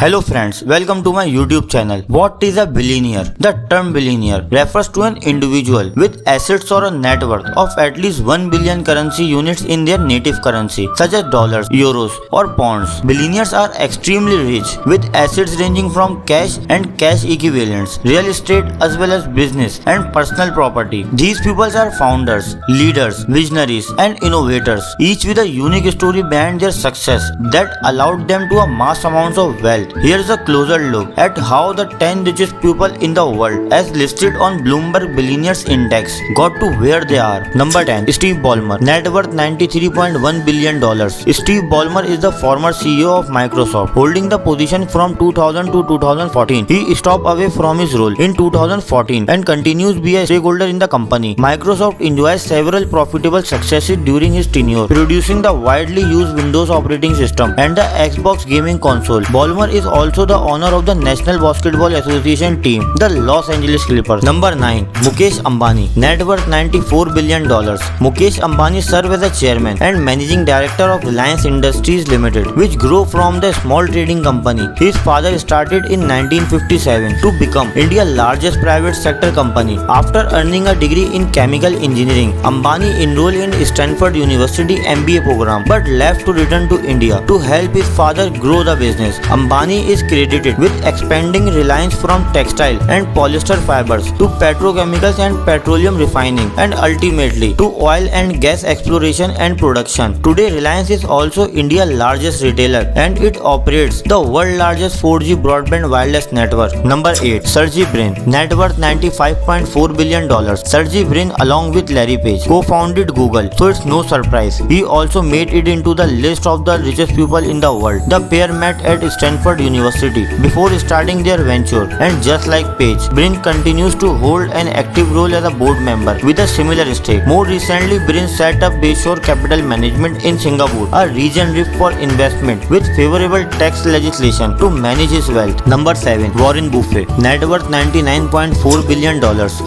Hello friends, welcome to my YouTube channel. What is a billionaire? The term billionaire refers to an individual with assets or a net worth of at least 1 billion currency units in their native currency, such as dollars, euros, or pounds. Billionaires are extremely rich with assets ranging from cash and cash equivalents, real estate, as well as business and personal property. These people are founders, leaders, visionaries, and innovators, each with a unique story behind their success that allowed them to amass amounts of wealth. Here's a closer look at how the 10 richest people in the world, as listed on Bloomberg Billionaires Index, got to where they are. Number 10. Steve Ballmer. Net worth $93.1 billion. Steve Ballmer is the former CEO of Microsoft, holding the position from 2000 to 2014. He stopped away from his role in 2014 and continues to be a stakeholder in the company. Microsoft enjoys several profitable successes during his tenure, producing the widely used Windows operating system and the Xbox gaming console. Ballmer is also the owner of the National Basketball Association team, the Los Angeles Clippers. Number 9. Mukesh Ambani. Net worth $94 billion. Mukesh Ambani served as the chairman and managing director of Reliance Industries Limited, which grew from the small trading company his father started in 1957 to become India's largest private sector company. After earning a degree in chemical engineering, Ambani enrolled in Stanford University MBA program but left to return to India to help his father grow the business. Ambani is credited with expanding Reliance from textile and polyester fibers to petrochemicals and petroleum refining, and ultimately to oil and gas exploration and production. Today, Reliance is also India's largest retailer and it operates the world's largest 4G broadband wireless network. Number 8. Sergey Brin. Net worth $95.4 billion. Sergey Brin, along with Larry Page, co-founded Google, so it's no surprise he also made it into the list of the richest people in the world. The pair met at Stanford University before starting their venture, and just like Page, Brin continues to hold an active role as a board member with a similar stake. More recently, Brin set up Bayshore Capital Management in Singapore, a region ripe for investment with favorable tax legislation to manage his wealth. Number 7. Warren Buffett. Net worth $99.4 billion.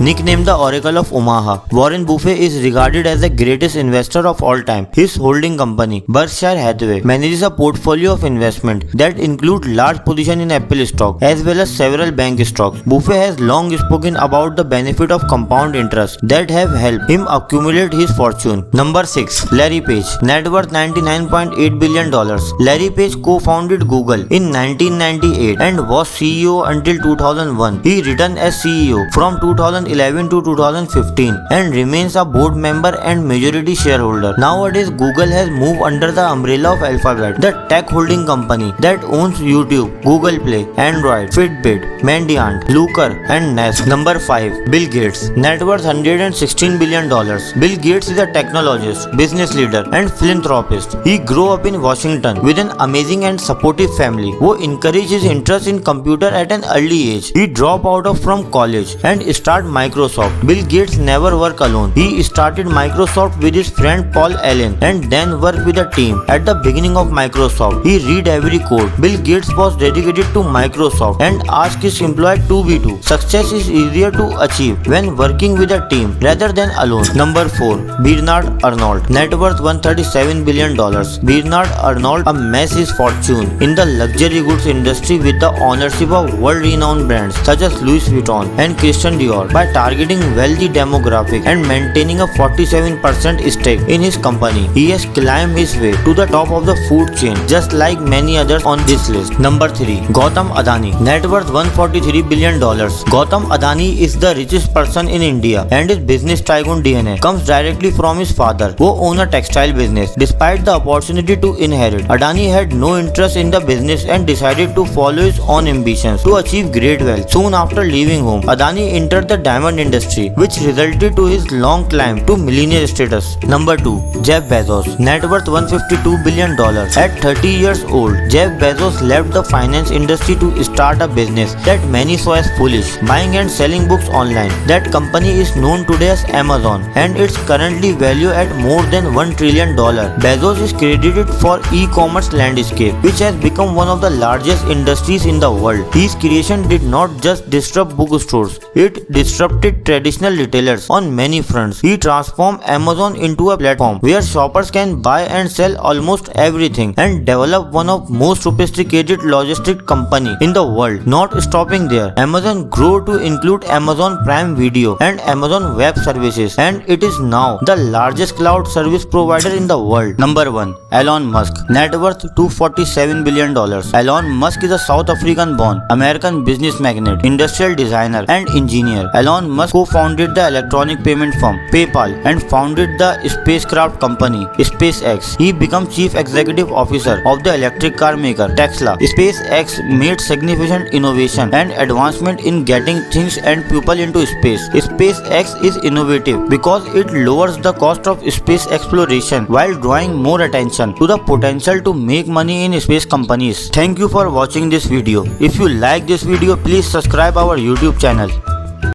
Nicknamed the Oracle of Omaha, Warren Buffett is regarded as the greatest investor of all time. His holding company, Berkshire Hathaway, manages a portfolio of investment that include large position in Apple stock as well as several bank stocks. Buffett has long spoken about the benefit of compound interest that have helped him accumulate his fortune. Number 6. Larry Page. Net worth $99.8 billion. Larry Page co-founded Google in 1998 and was CEO until 2001. He returned as CEO from 2011 to 2015 and remains a board member and majority shareholder. Nowadays, Google has moved under the umbrella of Alphabet, the tech holding company that owns YouTube, Google Play, Android, Fitbit, Mandiant, Looker, and Nest. Number 5. Bill Gates. Net worth $116 billion. Bill Gates is a technologist, business leader, and philanthropist. He grew up in Washington with an amazing and supportive family who encouraged his interest in computer at an early age. He dropped out from college and started Microsoft. Bill Gates never worked alone. He started Microsoft with his friend Paul Allen and then worked with a team. At the beginning of Microsoft, he read every code. Bill Gates was dedicated to Microsoft and asked his employee to be too. Success is easier to achieve when working with a team rather than alone. Number 4. Bernard Arnault. Net worth $137 billion. Bernard Arnault amassed his fortune in the luxury goods industry with the ownership of world-renowned brands such as Louis Vuitton and Christian Dior by targeting wealthy demographic and maintaining a 47% stake in his company. He has climbed his way to the top of the food chain just like many others on this list. Number 3. Gautam Adani. Net worth $143 billion. Gautam Adani is the richest person in India and his business tycoon DNA comes directly from his father, who owns a textile business. Despite the opportunity to inherit, Adani had no interest in the business and decided to follow his own ambitions to achieve great wealth. Soon after leaving home, Adani entered the diamond industry, which resulted to his long climb to millionaire status. Number 2. Jeff Bezos. Net worth $152 billion. At 30 years old, Jeff Bezos left the finance industry to start a business that many saw as foolish, buying and selling books online. That company is known today as Amazon and it's currently valued at more than $1 trillion. Bezos is credited for e-commerce landscape, which has become one of the largest industries in the world. His creation did not just disrupt bookstores, it disrupted traditional retailers on many fronts. He transformed Amazon into a platform where shoppers can buy and sell almost everything and develop one of most sophisticated logistics company in the world. Not stopping there, Amazon grew to include Amazon Prime Video and Amazon Web Services, and it is now the largest cloud service provider in the world. Number 1. Elon Musk. Net worth $247 billion. Elon Musk is a South African-born American business magnate, industrial designer, and engineer. Elon Musk co-founded the electronic payment firm PayPal and founded the spacecraft company SpaceX. He became chief executive officer of the electric car maker Tesla. SpaceX made significant innovation and advancement in getting things and people into space. SpaceX is innovative because it lowers the cost of space exploration while drawing more attention to the potential to make money in space companies. Thank you for watching this video. If you like this video, please subscribe our YouTube channel.